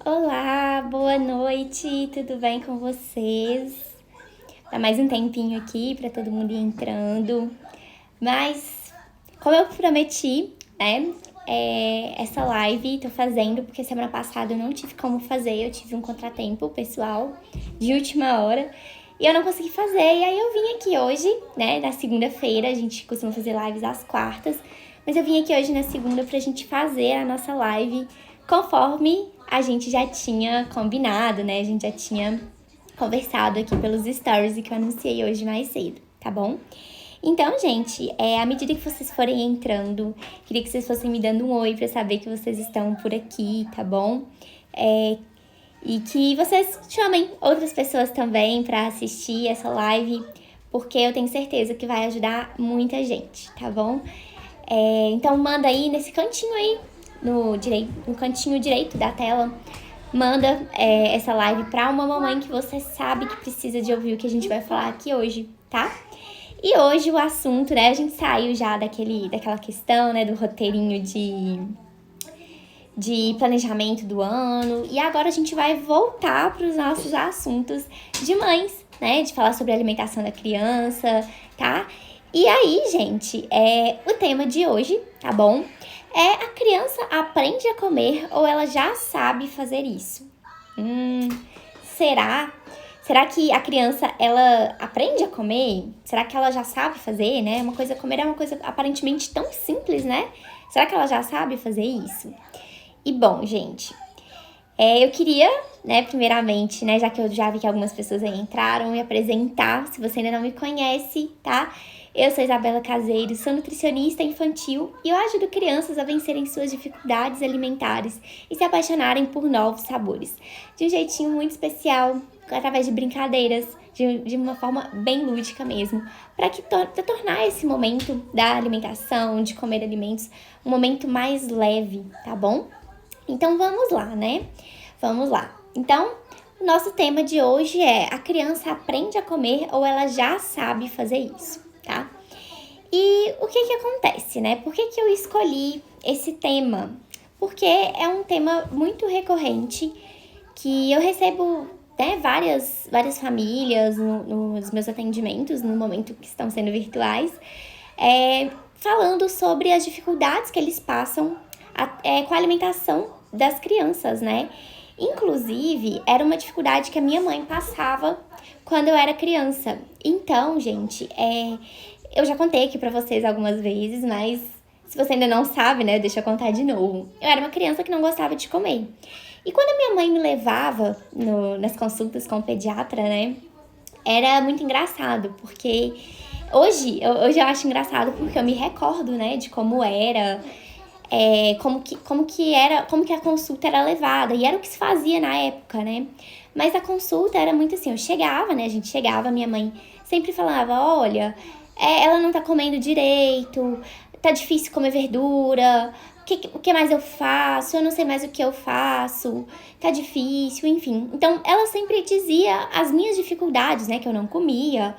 Olá, boa noite, tudo bem com vocês? Dá mais um tempinho aqui para todo mundo ir entrando, mas como eu prometi, né, essa live tô fazendo porque semana passada eu não tive como fazer, eu tive um contratempo pessoal de última hora e eu não consegui fazer, e aí eu vim aqui hoje, né, na segunda-feira, a gente costuma fazer lives às quartas, mas eu vim aqui hoje na segunda pra gente fazer a nossa live conforme a gente já tinha combinado, né? A gente já tinha conversado aqui pelos stories e que eu anunciei hoje mais cedo, tá bom? Então, gente, à medida que vocês forem entrando, queria que vocês fossem me dando um oi pra saber que vocês estão por aqui, tá bom? E que vocês chamem outras pessoas também pra assistir essa live, porque eu tenho certeza que vai ajudar muita gente, tá bom? Então manda aí nesse cantinho aí, no cantinho direito da tela, manda essa live pra uma mamãe que você sabe que precisa de ouvir o que a gente vai falar aqui hoje, tá? E hoje o assunto, né, a gente saiu já daquela questão, né, do roteirinho de planejamento do ano, e agora a gente vai voltar para os nossos assuntos de mães, né, de falar sobre a alimentação da criança, tá? E aí, gente, o tema de hoje, tá bom? A criança aprende a comer ou ela já sabe fazer isso? Será? Será que a criança, ela aprende a comer? Será que ela já sabe fazer, né? Comer é uma coisa aparentemente tão simples, né? Será que ela já sabe fazer isso? E bom, gente, eu queria, né, primeiramente, né, já que eu já vi que algumas pessoas aí entraram, me apresentar, se você ainda não me conhece, tá? Eu sou Isabela Caseiro, sou nutricionista infantil e eu ajudo crianças a vencerem suas dificuldades alimentares e se apaixonarem por novos sabores, de um jeitinho muito especial, através de brincadeiras, de uma forma bem lúdica mesmo, para tornar esse momento da alimentação, de comer alimentos, um momento mais leve, tá bom? Então vamos lá, né? Vamos lá. Então, o nosso tema de hoje é: a criança aprende a comer ou ela já sabe fazer isso, tá? E o que acontece, né? Por que eu escolhi esse tema? Porque é um tema muito recorrente que eu recebo, né, várias várias nos meus atendimentos, no momento que estão sendo virtuais, falando sobre as dificuldades que eles passam com a alimentação das crianças, né? Inclusive, era uma dificuldade que a minha mãe passava quando eu era criança. Então, gente, eu já contei aqui pra vocês algumas vezes, mas se você ainda não sabe, né, deixa eu contar de novo. Eu era uma criança que não gostava de comer. E quando a minha mãe me levava nas consultas com o pediatra, né, era muito engraçado, porque hoje eu acho engraçado porque eu me recordo, né, de como era, como que a consulta era levada, e era o que se fazia na época, né? Mas a consulta era muito assim, eu chegava, né? A gente chegava, minha mãe sempre falava: olha, ela não tá comendo direito, tá difícil comer verdura, o que mais eu faço? Eu não sei mais o que eu faço, tá difícil, enfim. Então, ela sempre dizia as minhas dificuldades, né? Que eu não comia.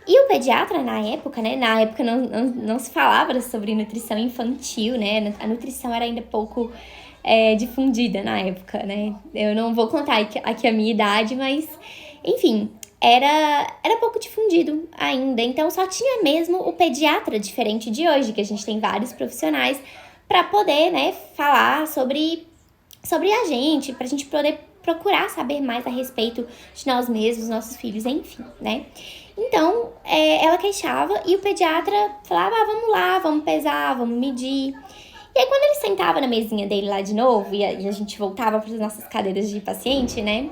E o pediatra, na época, né? Na época não se falava sobre nutrição infantil, né? A nutrição era ainda pouco difundida na época, né? Eu não vou contar aqui a minha idade, mas, enfim, era pouco difundido ainda. Então, só tinha mesmo o pediatra, diferente de hoje, que a gente tem vários profissionais para poder, né, falar sobre a gente, pra gente poder procurar saber mais a respeito de nós mesmos, nossos filhos, enfim, né? Então, ela queixava e o pediatra falava: vamos lá, vamos pesar, vamos medir. E aí, quando ele sentava na mesinha dele lá de novo e a gente voltava para as nossas cadeiras de paciente, né?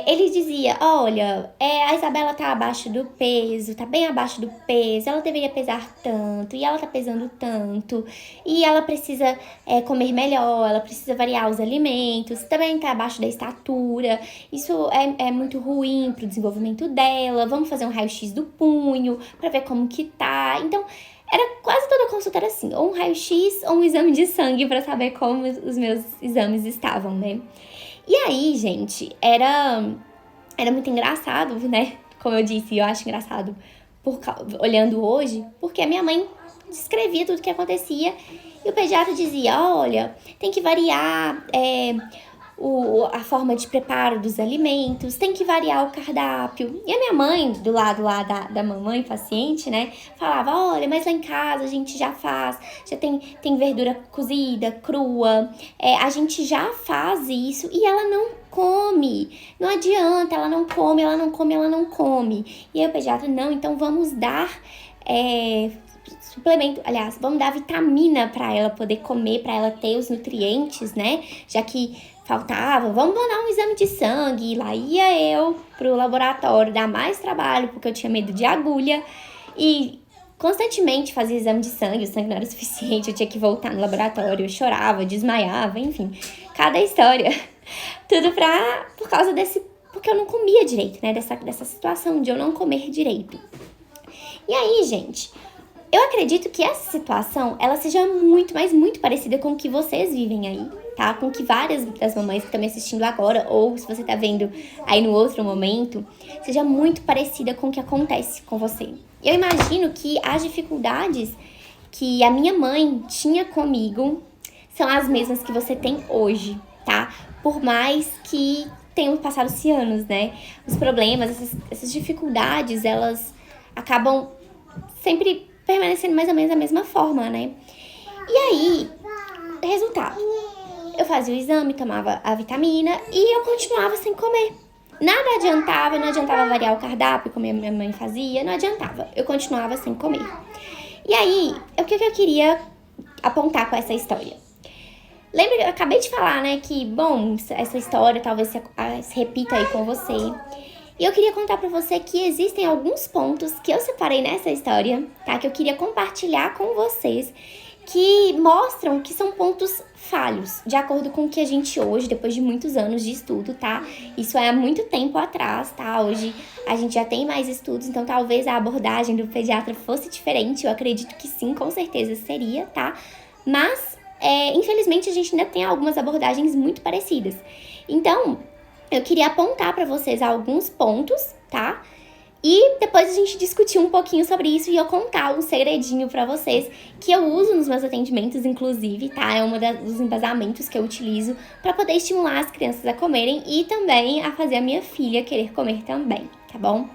Ele dizia: olha, a Isabela tá abaixo do peso, tá bem abaixo do peso, ela deveria pesar tanto, e ela tá pesando tanto, e ela precisa comer melhor, ela precisa variar os alimentos, também tá abaixo da estatura, isso é muito ruim pro desenvolvimento dela, vamos fazer um raio-x do punho pra ver como que tá. Então, era quase toda a consulta era assim, ou um raio-x ou um exame de sangue pra saber como os meus exames estavam, né? E aí, gente, era muito engraçado, né? Como eu disse, eu acho engraçado olhando hoje, porque a minha mãe descrevia tudo o que acontecia e o pediatra dizia: olha, tem que variar a forma de preparo dos alimentos, tem que variar o cardápio. E a minha mãe, do lado lá da mamãe paciente, né, falava, olha, mas lá em casa a gente já faz, já tem verdura cozida, crua, a gente já faz isso e ela não come, não adianta, ela não come. E aí o pediatra, não, então vamos dar suplemento, aliás, vamos dar vitamina para ela poder comer, para ela ter os nutrientes, né? Já que faltava, vamos mandar um exame de sangue. E lá ia eu pro laboratório dar mais trabalho, porque eu tinha medo de agulha. E constantemente fazia exame de sangue, o sangue não era o suficiente, eu tinha que voltar no laboratório, eu chorava, desmaiava, enfim. Cada história. Tudo por causa porque eu não comia direito, né? Dessa situação de eu não comer direito. E aí, gente, eu acredito que essa situação, ela seja muito, mas muito parecida com o que vocês vivem aí, tá? Com que várias das mamães que estão me assistindo agora, ou se você tá vendo aí no outro momento, seja muito parecida com o que acontece com você. Eu imagino que as dificuldades que a minha mãe tinha comigo são as mesmas que você tem hoje, tá? Por mais que tenham passado-se anos, né? Os problemas, essas dificuldades, elas acabam sempre permanecendo mais ou menos da mesma forma, né? E aí, resultado. Eu fazia o exame, tomava a vitamina e eu continuava sem comer. Nada adiantava, não adiantava variar o cardápio, como a minha mãe fazia, não adiantava. Eu continuava sem comer. E aí, o que eu queria apontar com essa história? Lembra que eu acabei de falar, né, que, bom, essa história talvez se repita aí com você. E eu queria contar pra você que existem alguns pontos que eu separei nessa história, tá? Que eu queria compartilhar com vocês, que mostram que são pontos falhos, de acordo com o que a gente hoje, depois de muitos anos de estudo, tá? Isso é há muito tempo atrás, tá? Hoje a gente já tem mais estudos, então talvez a abordagem do pediatra fosse diferente, eu acredito que sim, com certeza seria, tá? Mas, infelizmente, a gente ainda tem algumas abordagens muito parecidas. Então, eu queria apontar para vocês alguns pontos, tá? E depois a gente discutir um pouquinho sobre isso e eu contar um segredinho para vocês que eu uso nos meus atendimentos, inclusive, tá? É um dos embasamentos que eu utilizo para poder estimular as crianças a comerem e também a fazer a minha filha querer comer também, tá bom?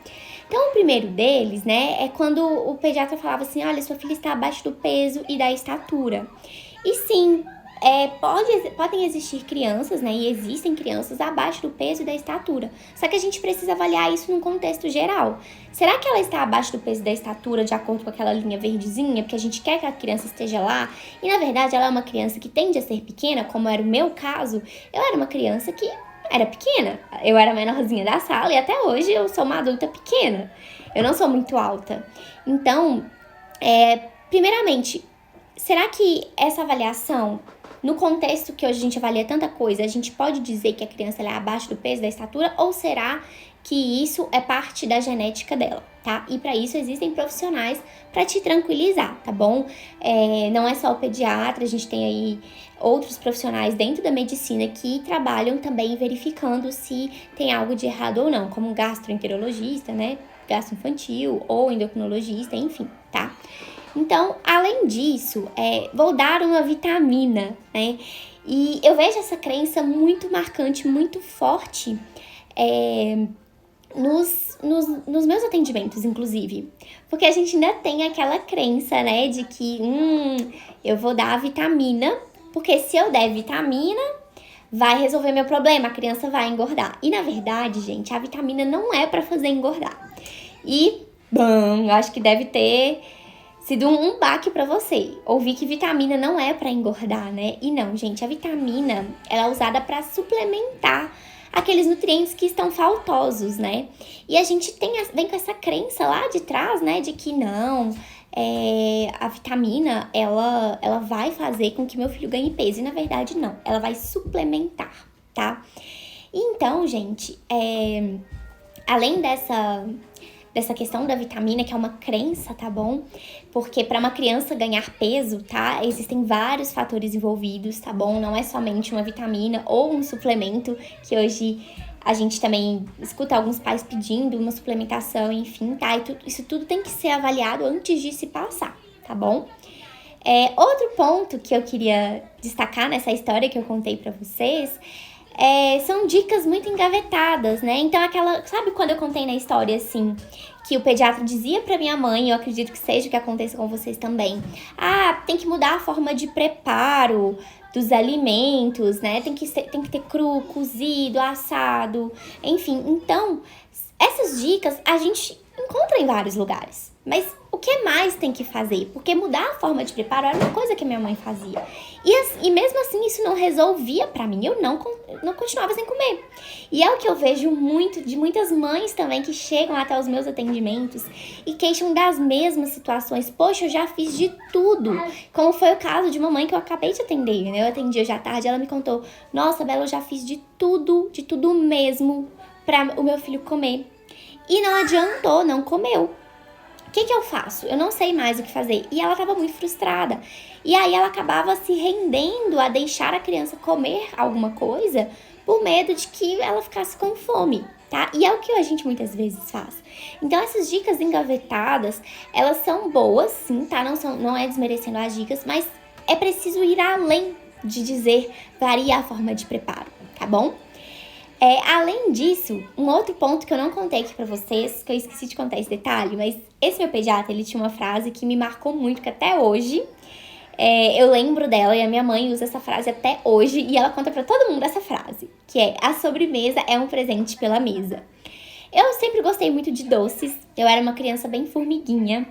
Então, o primeiro deles, né, é quando o pediatra falava assim, olha, sua filha está abaixo do peso e da estatura. E sim, podem existir crianças, né, e existem crianças abaixo do peso e da estatura. Só que a gente precisa avaliar isso num contexto geral. Será que ela está abaixo do peso e da estatura de acordo com aquela linha verdezinha, porque a gente quer que a criança esteja lá? E, na verdade, ela é uma criança que tende a ser pequena, como era o meu caso. Eu era uma criança que era pequena. Eu era a menorzinha da sala e até hoje eu sou uma adulta pequena. Eu não sou muito alta. Então, primeiramente, será que essa avaliação, no contexto que hoje a gente avalia tanta coisa, a gente pode dizer que a criança ela é abaixo do peso, da estatura, ou será que isso é parte da genética dela, tá? E para isso existem profissionais para te tranquilizar, tá bom? Não é só o pediatra, a gente tem aí outros profissionais dentro da medicina que trabalham também verificando se tem algo de errado ou não, como um gastroenterologista, né? Gastroinfantil ou endocrinologista, enfim, tá? Então, além disso, vou dar uma vitamina, né? E eu vejo essa crença muito marcante, muito forte nos meus atendimentos, inclusive. Porque a gente ainda tem aquela crença, né, de que eu vou dar a vitamina, porque se eu der vitamina, vai resolver meu problema, a criança vai engordar. E, na verdade, gente, a vitamina não é pra fazer engordar. E, bom, acho que deve ter sido um baque pra você. Ouvir que vitamina não é pra engordar, né? E não, gente, a vitamina, ela é usada pra suplementar aqueles nutrientes que estão faltosos, né? E a gente vem com essa crença lá de trás, né? De que não, a vitamina, ela vai fazer com que meu filho ganhe peso. E na verdade, não. Ela vai suplementar, tá? Então, gente, além dessa questão da vitamina, que é uma crença, tá bom? Porque para uma criança ganhar peso, tá? Existem vários fatores envolvidos, tá bom? Não é somente uma vitamina ou um suplemento, que hoje a gente também escuta alguns pais pedindo uma suplementação, enfim, tá? E isso tudo tem que ser avaliado antes de se passar, tá bom? Outro ponto que eu queria destacar nessa história que eu contei pra vocês são dicas muito engavetadas, né? Então sabe quando eu contei na história, assim, que o pediatra dizia pra minha mãe, eu acredito que seja o que aconteça com vocês também. Tem que mudar a forma de preparo dos alimentos, né? Tem que ter cru, cozido, assado, enfim. Então, essas dicas a gente encontra em vários lugares. Mas o que mais tem que fazer? Porque mudar a forma de preparo era uma coisa que a minha mãe fazia. E mesmo assim, isso não resolvia pra mim. Eu não continuava sem comer. E é o que eu vejo muito de muitas mães também que chegam até os meus atendimentos e queixam das mesmas situações. Poxa, eu já fiz de tudo. Como foi o caso de uma mãe que eu acabei de atender, né? Eu atendi hoje à tarde, ela me contou: nossa, Bela, eu já fiz de tudo mesmo pra o meu filho comer. E não adiantou, não comeu. O que eu faço? Eu não sei mais o que fazer. E ela estava muito frustrada. E aí ela acabava se rendendo a deixar a criança comer alguma coisa por medo de que ela ficasse com fome, tá? E é o que a gente muitas vezes faz. Então essas dicas engavetadas, elas são boas, sim, tá? Não é desmerecendo as dicas, mas é preciso ir além de dizer varia a forma de preparo, tá bom? Além disso, um outro ponto que eu não contei aqui pra vocês, que eu esqueci de contar esse detalhe, mas esse meu pediatra, ele tinha uma frase que me marcou muito, que até hoje eu lembro dela, e a minha mãe usa essa frase até hoje, e ela conta pra todo mundo essa frase, que é: a sobremesa é um presente pela mesa. Eu sempre gostei muito de doces, eu era uma criança bem formiguinha,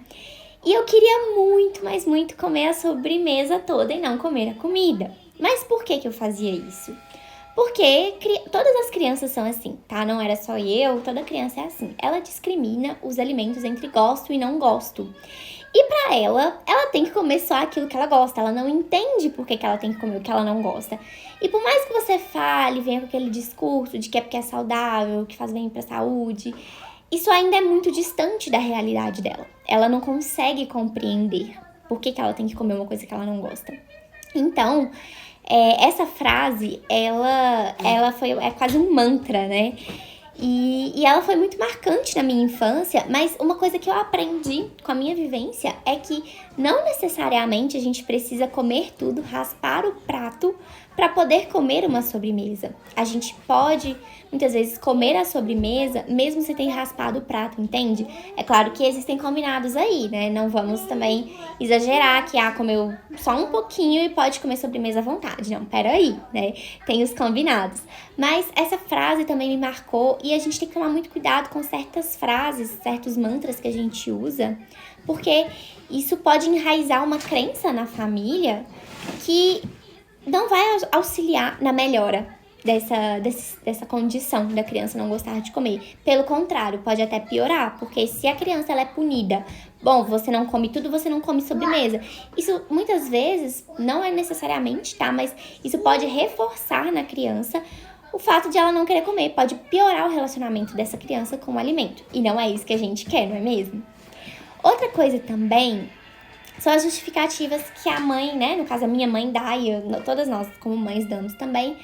e eu queria muito, mas muito comer a sobremesa toda e não comer a comida. Mas por que eu fazia isso? Porque todas as crianças são assim, tá? Não era só eu, toda criança é assim. Ela discrimina os alimentos entre gosto e não gosto. E pra ela tem que comer só aquilo que ela gosta. Ela não entende por que ela tem que comer o que ela não gosta. E por mais que você fale, venha com aquele discurso de que é porque é saudável, que faz bem pra saúde, isso ainda é muito distante da realidade dela. Ela não consegue compreender por que ela tem que comer uma coisa que ela não gosta. Então, essa frase, ela é quase um mantra, né? E ela foi muito marcante na minha infância, mas uma coisa que eu aprendi com a minha vivência é que não necessariamente a gente precisa comer tudo, raspar o prato para poder comer uma sobremesa. A gente pode, muitas vezes, comer a sobremesa mesmo sem ter raspado o prato, entende? É claro que existem combinados aí, né? Não vamos também exagerar que comeu só um pouquinho e pode comer sobremesa à vontade. Não, peraí, né? Tem os combinados. Mas essa frase também me marcou e a gente tem que tomar muito cuidado com certas frases, certos mantras que a gente usa, porque isso pode enraizar uma crença na família que não vai auxiliar na melhora dessa condição da criança não gostar de comer. Pelo contrário, pode até piorar, porque se a criança ela é punida, bom, você não come tudo, você não come sobremesa. Isso muitas vezes não é necessariamente, tá? Mas isso pode reforçar na criança o fato de ela não querer comer, pode piorar o relacionamento dessa criança com o alimento. E não é isso que a gente quer, não é mesmo? Outra coisa também são as justificativas que a mãe, né, no caso a minha mãe dá, e todas nós como mães damos também,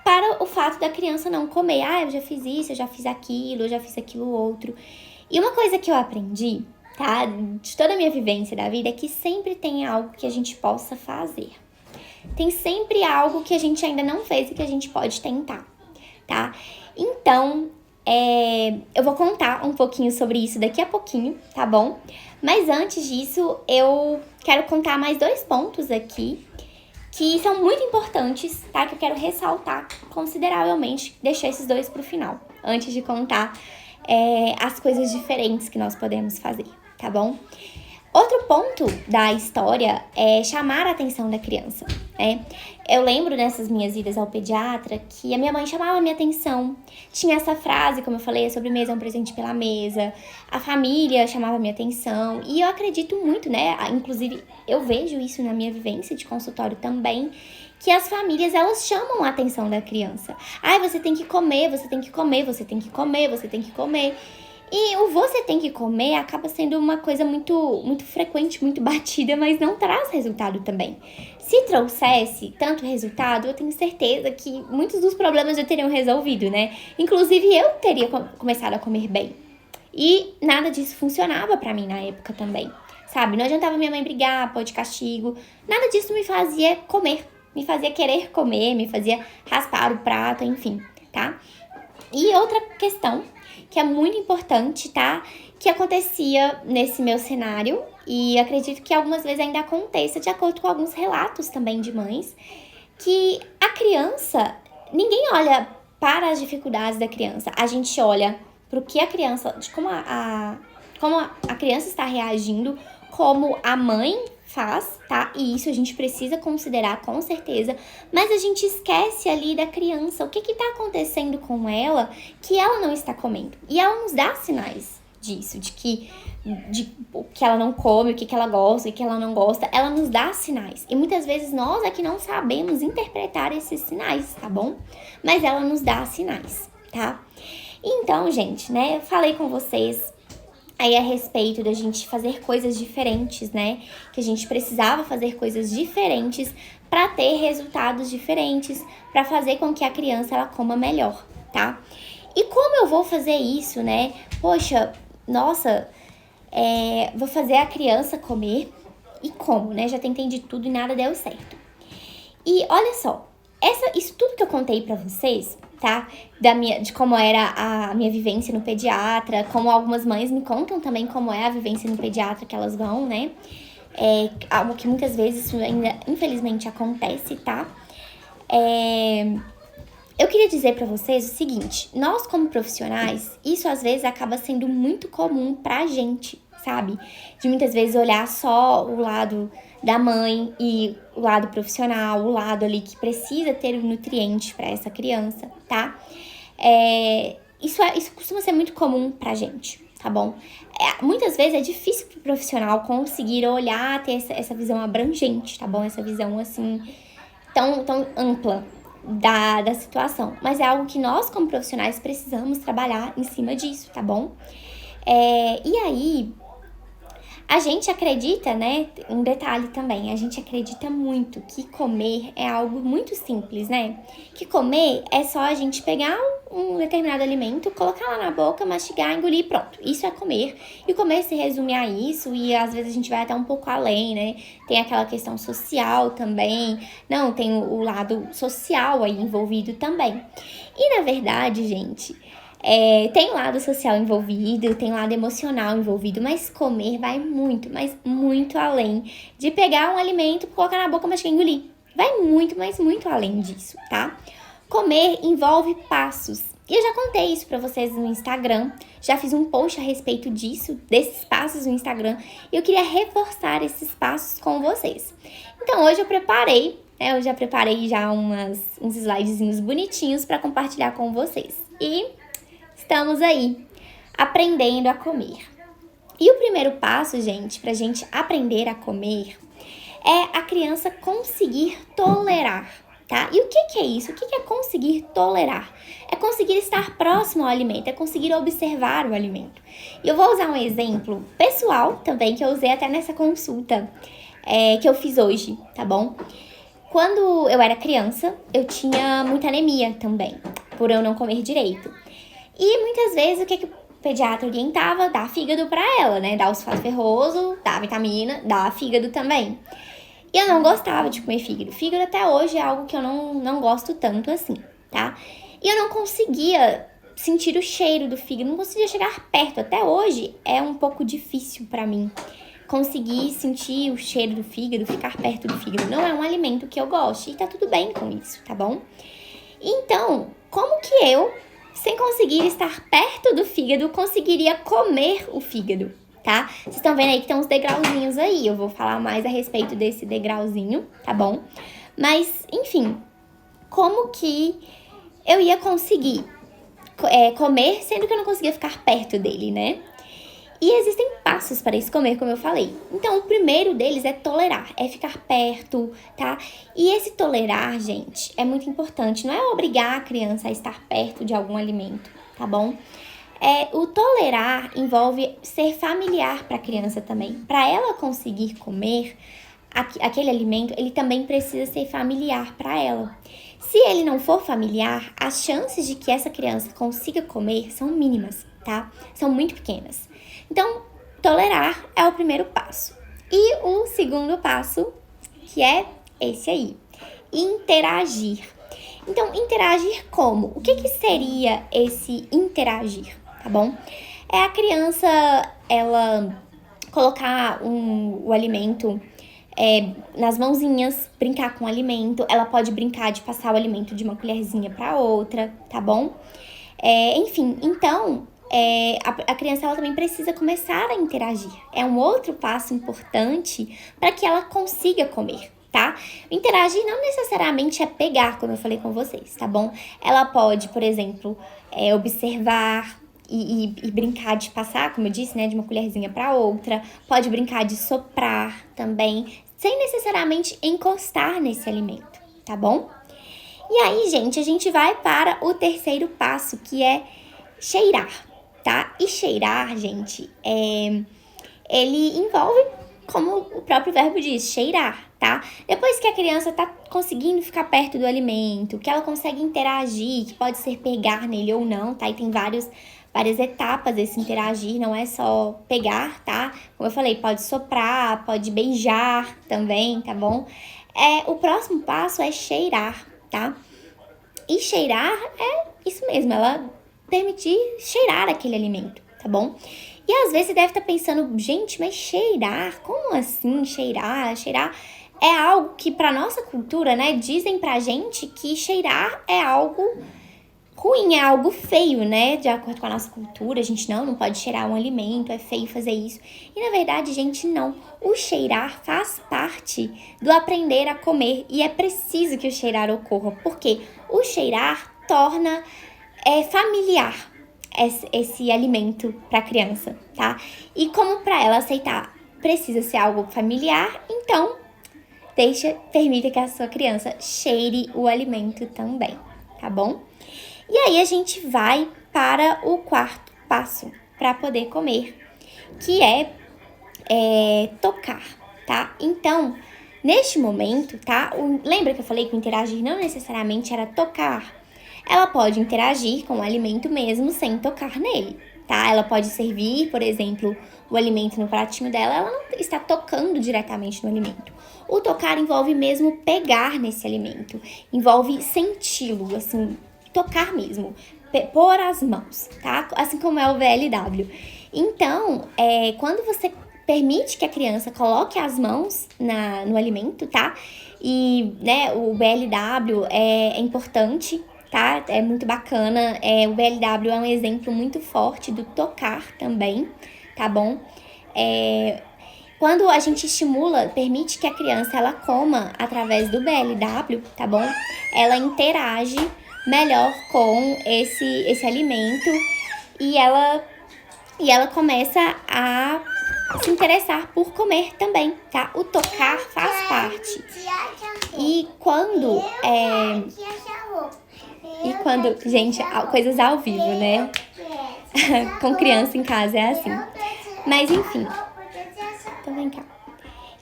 para o fato da criança não comer. Eu já fiz isso, eu já fiz aquilo, eu já fiz aquilo outro. E uma coisa que eu aprendi, tá, de toda a minha vivência da vida, é que sempre tem algo que a gente possa fazer. Tem sempre algo que a gente ainda não fez e que a gente pode tentar, tá? Então, eu vou contar um pouquinho sobre isso daqui a pouquinho, tá bom? Mas antes disso, eu quero contar mais 2 pontos aqui que são muito importantes, tá? Que eu quero ressaltar consideravelmente, deixar esses 2 pro final, antes de contar as coisas diferentes que nós podemos fazer, tá bom? Outro ponto da história é chamar a atenção da criança, né? Eu lembro nessas minhas idas ao pediatra que a minha mãe chamava a minha atenção. Tinha essa frase, como eu falei, a sobremesa é um presente pela mesa. A família chamava a minha atenção. E eu acredito muito, né? Inclusive, eu vejo isso na minha vivência de consultório também, que as famílias, elas chamam a atenção da criança. Você tem que comer, você tem que comer, você tem que comer, você tem que comer. E o você tem que comer acaba sendo uma coisa muito, muito frequente, muito batida, mas não traz resultado também. Se trouxesse tanto resultado, eu tenho certeza que muitos dos problemas eu teriam resolvido, né? Inclusive, eu teria começado a comer bem. E nada disso funcionava pra mim na época também, sabe? Não adiantava minha mãe brigar, pôr de castigo. Nada disso me fazia comer, me fazia querer comer, me fazia raspar o prato, enfim, tá? E outra questão que é muito importante, tá? Que acontecia nesse meu cenário, e acredito que algumas vezes ainda aconteça, de acordo com alguns relatos também de mães, que a criança, ninguém olha para as dificuldades da criança, a gente olha para o que a criança, de como a criança está reagindo, como a mãe faz, tá? E isso a gente precisa considerar com certeza, mas a gente esquece ali da criança, o que tá acontecendo com ela que ela não está comendo. E ela nos dá sinais disso, de o que ela não come, o que ela gosta, o que ela não gosta, ela nos dá sinais. E muitas vezes nós é que não sabemos interpretar esses sinais, tá bom? Mas ela nos dá sinais, tá? Então, gente, né, eu falei com vocês aí a respeito da gente fazer coisas diferentes, né? Que a gente precisava fazer coisas diferentes para ter resultados diferentes, para fazer com que a criança ela coma melhor, tá? E como eu vou fazer isso, né? Poxa, nossa, vou fazer a criança comer e como, né? Já tentei de tudo e nada deu certo. E olha só, isso tudo que eu contei pra vocês, tá? De como era a minha vivência no pediatra, como algumas mães me contam também como é a vivência no pediatra que elas vão, né? Algo que muitas vezes isso ainda, infelizmente, acontece, tá? Eu queria dizer pra vocês o seguinte, nós como profissionais, isso às vezes acaba sendo muito comum pra gente, sabe? De muitas vezes olhar só o lado da mãe e o lado profissional, o lado ali que precisa ter o nutriente pra essa criança, tá? Isso costuma ser muito comum pra gente, tá bom? Muitas vezes é difícil pro profissional conseguir olhar, ter essa visão abrangente, tá bom? Essa visão, assim, tão ampla da situação. Mas é algo que nós, como profissionais, precisamos trabalhar em cima disso, tá bom? E aí, a gente acredita, né? Um detalhe também, a gente acredita muito que comer é algo muito simples, né? Que comer é só a gente pegar um determinado alimento, colocar lá na boca, mastigar, engolir e pronto. Isso é comer. E comer se resume a isso, e às vezes a gente vai até um pouco além, né? Tem aquela questão social também. Não, tem o lado social aí envolvido também. E na verdade, gente, tem lado social envolvido, tem lado emocional envolvido, mas comer vai muito, mas muito além de pegar um alimento, colocar na boca, mastigar e engolir. Vai muito, mas muito além disso, tá? Comer envolve passos. E eu já contei isso pra vocês no Instagram, já fiz um post a respeito disso, desses passos no Instagram, e eu queria reforçar esses passos com vocês. Então hoje eu preparei, né? Eu já preparei já uns slidezinhos bonitinhos pra compartilhar com vocês. E estamos aí, aprendendo a comer. E o primeiro passo, gente, pra gente aprender a comer, é a criança conseguir tolerar, tá? E o que é isso? O que é conseguir tolerar? É conseguir estar próximo ao alimento, é conseguir observar o alimento. E eu vou usar um exemplo pessoal também, que eu usei até nessa consulta que eu fiz hoje, tá bom? Quando eu era criança, eu tinha muita anemia também, por eu não comer direito. E muitas vezes o que o pediatra orientava? Dar fígado pra ela, né? Dar o sulfato ferroso, dar vitamina, dar fígado também. E eu não gostava de comer fígado. Fígado até hoje é algo que eu não gosto tanto assim, tá? E eu não conseguia sentir o cheiro do fígado, não conseguia chegar perto. Até hoje é um pouco difícil pra mim conseguir sentir o cheiro do fígado, ficar perto do fígado. Não é um alimento que eu gosto e tá tudo bem com isso, tá bom? Então, como que eu, sem conseguir estar perto do fígado, conseguiria comer o fígado, tá? Vocês estão vendo aí que tem uns degrauzinhos aí, eu vou falar mais a respeito desse degrauzinho, tá bom? Mas, enfim, como que eu ia conseguir comer, sendo que eu não conseguia ficar perto dele, né? E existem passos para esse comer, como eu falei. Então, o primeiro deles é tolerar, é ficar perto, tá? E esse tolerar, gente, é muito importante. Não é obrigar a criança a estar perto de algum alimento, tá bom? O tolerar envolve ser familiar para a criança também. Para ela conseguir comer aquele alimento, ele também precisa ser familiar para ela. Se ele não for familiar, as chances de que essa criança consiga comer são mínimas, tá? São muito pequenas. Então, tolerar é o primeiro passo. E o segundo passo, que é esse aí, interagir. Então, interagir como? O que seria esse interagir, tá bom? É a criança, ela colocar o alimento nas mãozinhas, brincar com o alimento. Ela pode brincar de passar o alimento de uma colherzinha para outra, tá bom? Enfim, então, a criança ela também precisa começar a interagir. É um outro passo importante para que ela consiga comer, tá? Interagir não necessariamente é pegar, como eu falei com vocês, tá bom? Ela pode, por exemplo, observar e brincar de passar, como eu disse, né, de uma colherzinha para outra. Pode brincar de soprar também, sem necessariamente encostar nesse alimento, tá bom? E aí, gente, a gente vai para o terceiro passo, que é cheirar, tá? E cheirar, gente, ele envolve, como o próprio verbo diz, cheirar, tá? Depois que a criança tá conseguindo ficar perto do alimento, que ela consegue interagir, que pode ser pegar nele ou não, tá? E tem várias etapas desse interagir, não é só pegar, tá? Como eu falei, pode soprar, pode beijar também, tá bom? O próximo passo é cheirar, tá? E cheirar é isso mesmo, ela permitir cheirar aquele alimento, tá bom? E às vezes você deve estar pensando, gente, mas cheirar? Como assim cheirar? Cheirar é algo que pra nossa cultura, né, dizem pra gente que cheirar é algo ruim, é algo feio, né? De acordo com a nossa cultura, a gente não pode cheirar um alimento, é feio fazer isso. E na verdade, gente, não. O cheirar faz parte do aprender a comer e é preciso que o cheirar ocorra, porque o cheirar torna familiar esse alimento para a criança, tá? E como para ela aceitar precisa ser algo familiar, então permita que a sua criança cheire o alimento também, tá bom? E aí a gente vai para o quarto passo para poder comer, que é tocar, tá? Então, neste momento, tá? Lembra que eu falei que o interagir não necessariamente era tocar? Ela pode interagir com o alimento mesmo sem tocar nele, tá? Ela pode servir, por exemplo, o alimento no pratinho dela, ela não está tocando diretamente no alimento. O tocar envolve mesmo pegar nesse alimento, envolve senti-lo, assim, tocar mesmo, pôr as mãos, tá? Assim como é o VLW. Então, quando você permite que a criança coloque as mãos no alimento, tá? E, né, o BLW é importante, tá? É muito bacana. O BLW é um exemplo muito forte do tocar também, tá bom? Quando a gente estimula, permite que a criança ela coma através do BLW, tá bom? Ela interage melhor com esse alimento e ela começa a se interessar por comer também, tá? O tocar faz parte. E quando gente, coisas ao vivo, né? Com criança em casa é assim. Mas enfim. Então vem cá.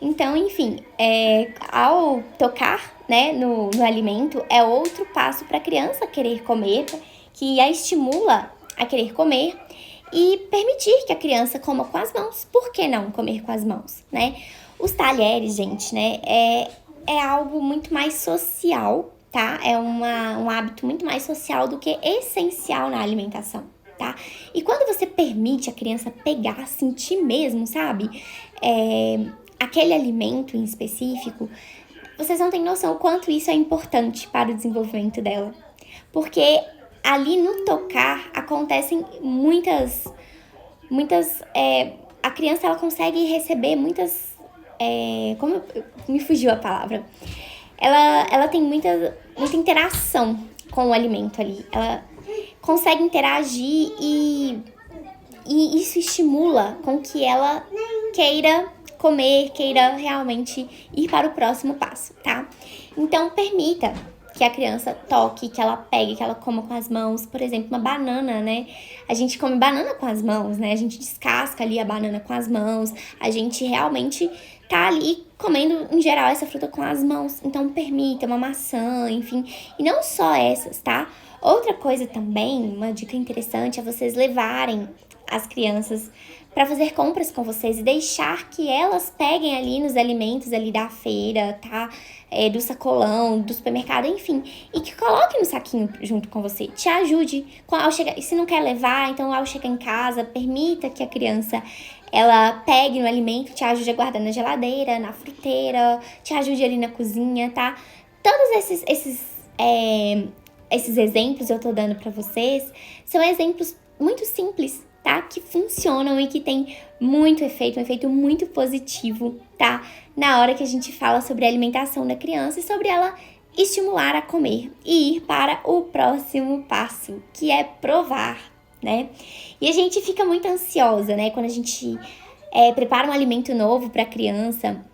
Então, enfim, ao tocar, né, no alimento, é outro passo para a criança querer comer, que a estimula a querer comer e permitir que a criança coma com as mãos. Por que não comer com as mãos, né? Os talheres, gente, né, é algo muito mais social, tá? É um hábito muito mais social do que essencial na alimentação, tá? E quando você permite a criança pegar, sentir mesmo, sabe? Aquele alimento em específico, vocês não têm noção o quanto isso é importante para o desenvolvimento dela. Porque ali no tocar acontecem muitas a criança ela consegue receber muitas, me fugiu a palavra, ela tem muita interação com o alimento ali, ela consegue interagir e isso estimula com que ela queira comer, queira realmente ir para o próximo passo, tá? Então, permita que a criança toque, que ela pegue, que ela coma com as mãos. Por exemplo, uma banana, né? A gente come banana com as mãos, né? A gente descasca ali a banana com as mãos. A gente realmente tá ali comendo, em geral, essa fruta com as mãos. Então, permita uma maçã, enfim. E não só essas, tá? Outra coisa também, uma dica interessante, é vocês levarem as crianças para fazer compras com vocês e deixar que elas peguem ali nos alimentos ali da feira, tá? Do sacolão, do supermercado, enfim. E que coloque no saquinho junto com você. Te ajude. Ao chegar, se não quer levar, então ao chegar em casa, permita que a criança ela pegue no alimento, te ajude a guardar na geladeira, na fruteira, te ajude ali na cozinha, tá? Todos esses exemplos eu tô dando pra vocês são exemplos muito simples, tá? Que funcionam e que tem muito efeito, um efeito muito positivo, tá? Na hora que a gente fala sobre a alimentação da criança e sobre ela estimular a comer e ir para o próximo passo, que é provar, né? E a gente fica muito ansiosa, né? Quando a gente prepara um alimento novo para a criança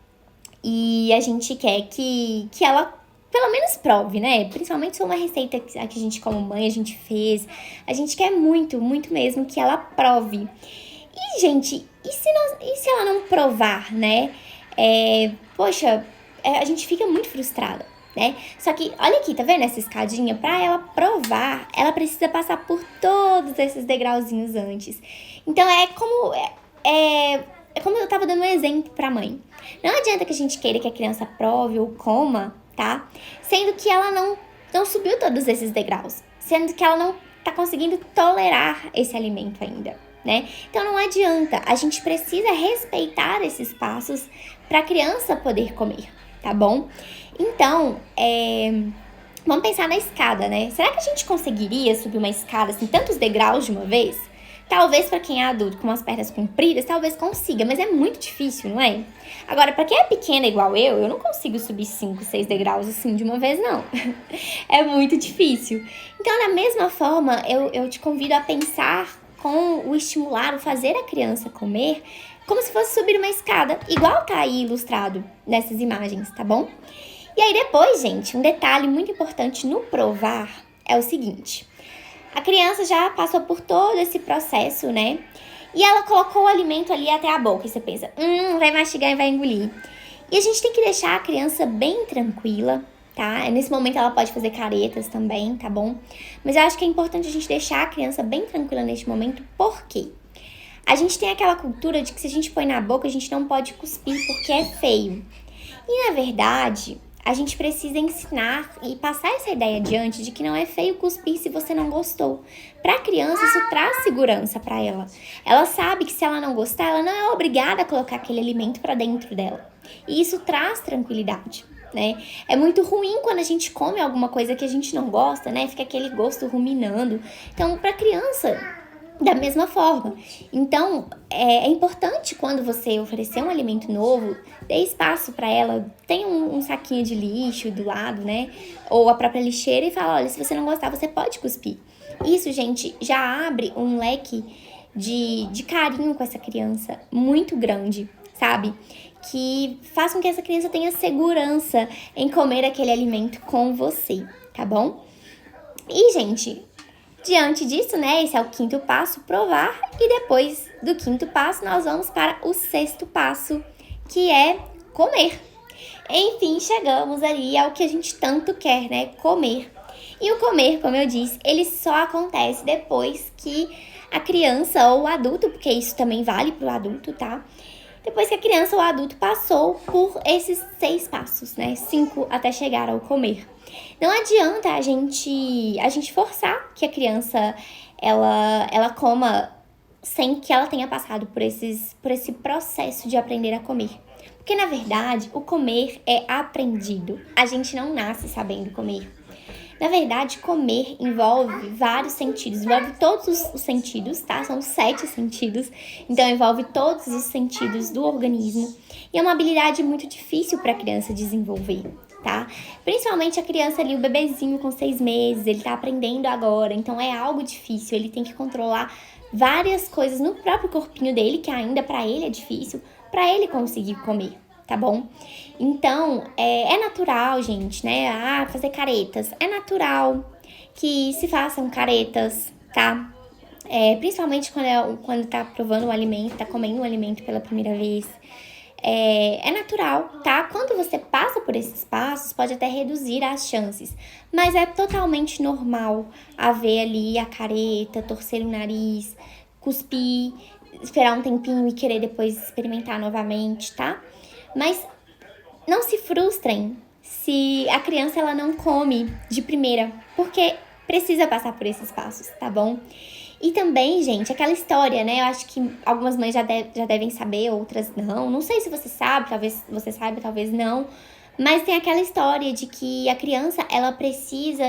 e a gente quer que ela pelo menos prove, né? Principalmente se é uma receita que a gente como mãe, a gente fez. A gente quer muito, muito mesmo que ela prove. E, gente, e se ela não provar, né? A gente fica muito frustrada, né? Só que, olha aqui, tá vendo essa escadinha? Pra ela provar, ela precisa passar por todos esses degrauzinhos antes. Então, é como eu tava dando um exemplo pra mãe. Não adianta que a gente queira que a criança prove ou coma, tá? Sendo que ela não subiu todos esses degraus. Sendo que ela não tá conseguindo tolerar esse alimento ainda, né? Então não adianta. A gente precisa respeitar esses passos pra criança poder comer, tá bom? Então, vamos pensar na escada, né? Será que a gente conseguiria subir uma escada, assim, tantos degraus de uma vez? Talvez para quem é adulto com as pernas compridas, talvez consiga, mas é muito difícil, não é? Agora, para quem é pequena igual eu não consigo subir 5, 6 degraus assim de uma vez, não. É muito difícil. Então, da mesma forma, eu te convido a pensar com o estimular, o fazer a criança comer, como se fosse subir uma escada, igual tá aí ilustrado nessas imagens, tá bom? E aí depois, gente, um detalhe muito importante no provar é o seguinte. A criança já passou por todo esse processo, né? E ela colocou o alimento ali até a boca. E você pensa, vai mastigar e vai engolir. E a gente tem que deixar a criança bem tranquila, tá? Nesse momento ela pode fazer caretas também, tá bom? Mas eu acho que é importante a gente deixar a criança bem tranquila neste momento. Por quê? A gente tem aquela cultura de que se a gente põe na boca, a gente não pode cuspir porque é feio. E na verdade, a gente precisa ensinar e passar essa ideia adiante de que não é feio cuspir se você não gostou. Para a criança, isso traz segurança para ela. Ela sabe que se ela não gostar, ela não é obrigada a colocar aquele alimento para dentro dela. E isso traz tranquilidade, né? É muito ruim quando a gente come alguma coisa que a gente não gosta, né? Fica aquele gosto ruminando. Então, para a criança, da mesma forma. Então, é importante quando você oferecer um alimento novo, dê espaço para ela, tem um saquinho de lixo do lado, né? Ou a própria lixeira e fala, olha, se você não gostar, você pode cuspir. Isso, gente, já abre um leque de carinho com essa criança muito grande, sabe? Que faz com que essa criança tenha segurança em comer aquele alimento com você, tá bom? E, gente, diante disso, né, esse é o 5º passo, provar. E depois do 5º passo, nós vamos para o 6º passo, que é comer. Enfim, chegamos ali ao que a gente tanto quer, né, comer. E o comer, como eu disse, ele só acontece depois que a criança ou o adulto, porque isso também vale para o adulto, tá? Depois que a criança ou o adulto passou por esses 6 passos, né, 5 até chegar ao comer. Não adianta a gente forçar que a criança ela coma sem que ela tenha passado por esse processo de aprender a comer. Porque, na verdade, o comer é aprendido. A gente não nasce sabendo comer. Na verdade, comer envolve vários sentidos, envolve todos os sentidos, tá? São 7 sentidos, então envolve todos os sentidos do organismo. E é uma habilidade muito difícil para a criança desenvolver, tá? Principalmente a criança ali, o bebezinho com 6 meses, ele tá aprendendo agora, então é algo difícil, ele tem que controlar várias coisas no próprio corpinho dele, que ainda para ele é difícil, para ele conseguir comer, tá bom? Então, é natural, gente, né? Fazer caretas. É natural que se façam caretas, tá? Principalmente quando tá provando o alimento, tá comendo o alimento pela primeira vez. É natural, tá? Quando você passa por esses passos, pode até reduzir as chances. Mas é totalmente normal haver ali a careta, torcer o nariz, cuspir. esperar um tempinho e querer depois experimentar novamente, tá? Mas não se frustrem se a criança ela não come de primeira, porque precisa passar por esses passos, tá bom? E também, gente, aquela história, né? Eu acho que algumas mães já devem saber, outras não. Não sei se você sabe, talvez você saiba, talvez não. Mas tem aquela história de que a criança, ela precisa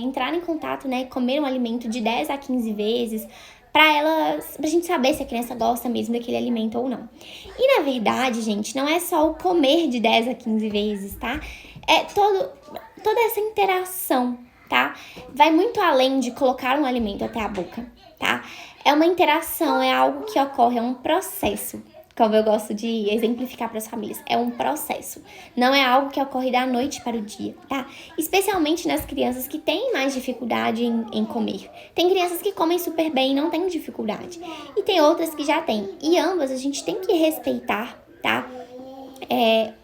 entrar em contato, né? Comer um alimento de 10 a 15 vezes pra gente saber se a criança gosta mesmo daquele alimento ou não. E na verdade, gente, não é só o comer de 10 a 15 vezes, tá? É toda essa interação, tá? Vai muito além de colocar um alimento até a boca, tá? É uma interação, é algo que ocorre, é um processo. Como eu gosto de exemplificar para as famílias, é um processo. Não é algo que ocorre da noite para o dia, tá? Especialmente nas crianças que têm mais dificuldade em comer. Tem crianças que comem super bem e não têm dificuldade. E tem outras que já têm. E ambas a gente tem que respeitar, tá?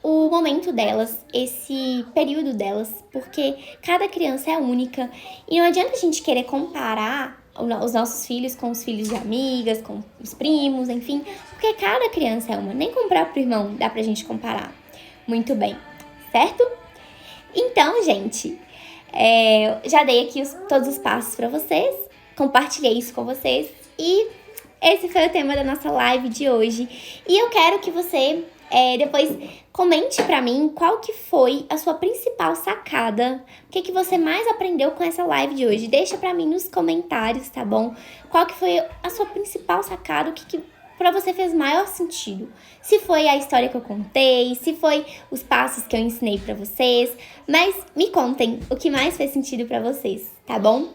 O momento delas, esse período delas, porque cada criança é única. E não adianta a gente querer comparar os nossos filhos com os filhos de amigas, com os primos, enfim, porque cada criança é uma. Nem com o próprio irmão dá pra gente comparar muito bem, certo? Então, gente, já dei aqui todos os passos pra vocês, compartilhei isso com vocês e esse foi o tema da nossa live de hoje. E eu quero que você depois comente pra mim qual que foi a sua principal sacada, o que você mais aprendeu com essa live de hoje. Deixa pra mim nos comentários, tá bom? Qual que foi a sua principal sacada, o que pra você fez maior sentido. Se foi a história que eu contei, se foi os passos que eu ensinei pra vocês, mas me contem o que mais fez sentido pra vocês, tá bom?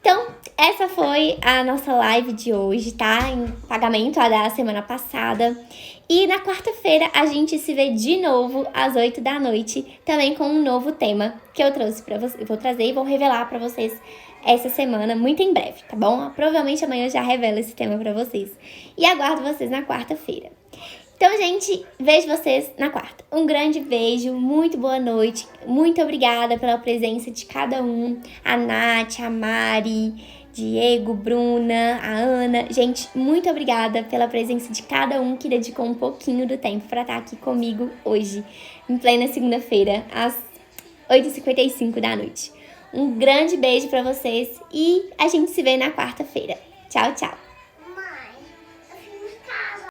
Então, essa foi a nossa live de hoje, tá? Em pagamento a da semana passada. E na quarta-feira a gente se vê de novo às 8 da noite, também com um novo tema que eu trouxe pra vocês. Eu vou trazer e vou revelar pra vocês essa semana, muito em breve, tá bom? Provavelmente amanhã eu já revelo esse tema pra vocês. E aguardo vocês na quarta-feira. Então, gente, vejo vocês na quarta. Um grande beijo, muito boa noite. Muito obrigada pela presença de cada um. A Nath, a Mari, Diego, Bruna, a Ana. Gente, muito obrigada pela presença de cada um que dedicou um pouquinho do tempo para estar aqui comigo hoje, em plena segunda-feira, às 8h55 da noite. Um grande beijo para vocês e a gente se vê na quarta-feira. Tchau, tchau!